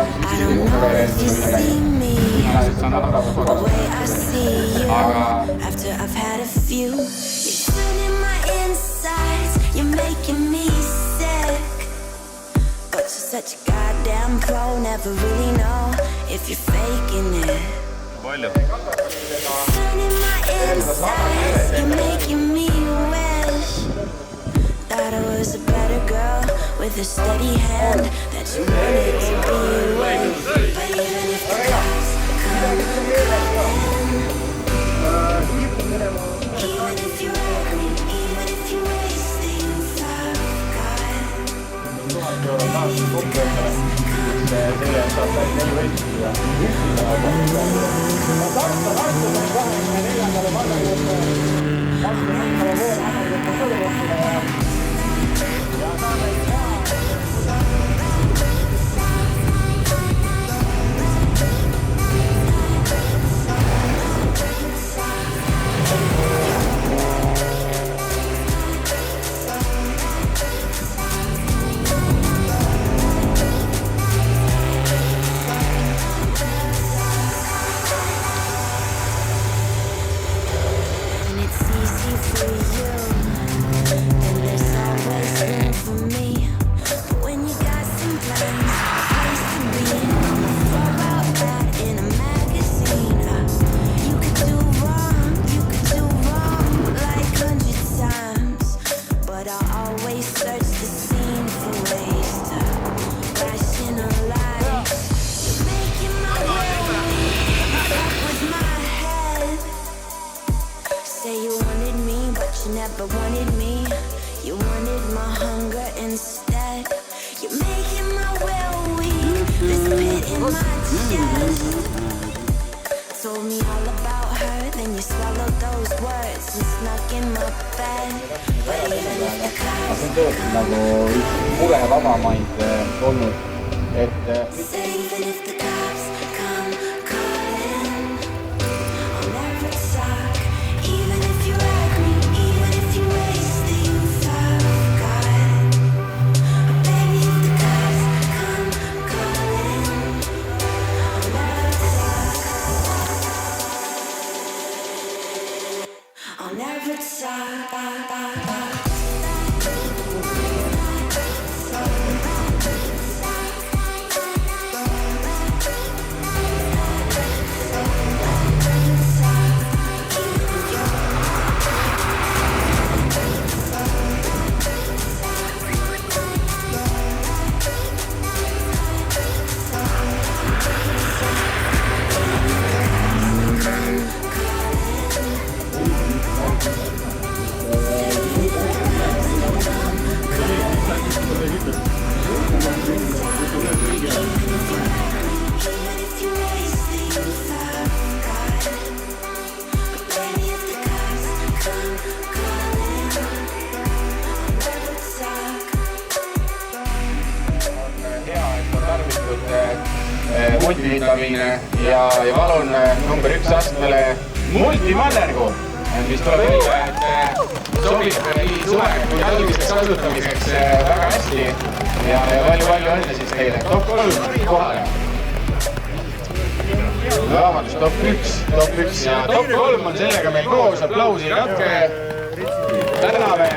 I don't know if you see me the way I see you. After I've had a few, you're turning my insides, you're making me sick. But you're such a goddamn pro, never really know if you're faking it. Turning my insides, you're making me wish that I was a better girl with a steady hand that you wanted to be with. But even if the cops come calling, even if you're ugly, even if you waste the youth I've got, baby, if the cops never wanted me, you wanted my hunger instead. You're making my will weak, this pit in my chest. Told me all about her, then you swallowed those words and snuck in my bed. But even if the cops say even if the cops come calling, I'll never talk. Even if you're ugly, even if you waste the youth I've got, baby, if the cops come calling, I'll never talk. I'll never talk. multivitamiine ja palun number 1 astmele multimannergu, mis tuleb välja, et sobib nii suve kui talviseks kasutamiseks väga hästi ja palju õnne siis teile. Top 3 kohale. Vabandust, top 1 ja top 3 on sellega meil koos, aplausi rakke. Täname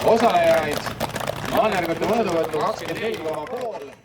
osalejaid, mannergute mõõduvõttu 24,5.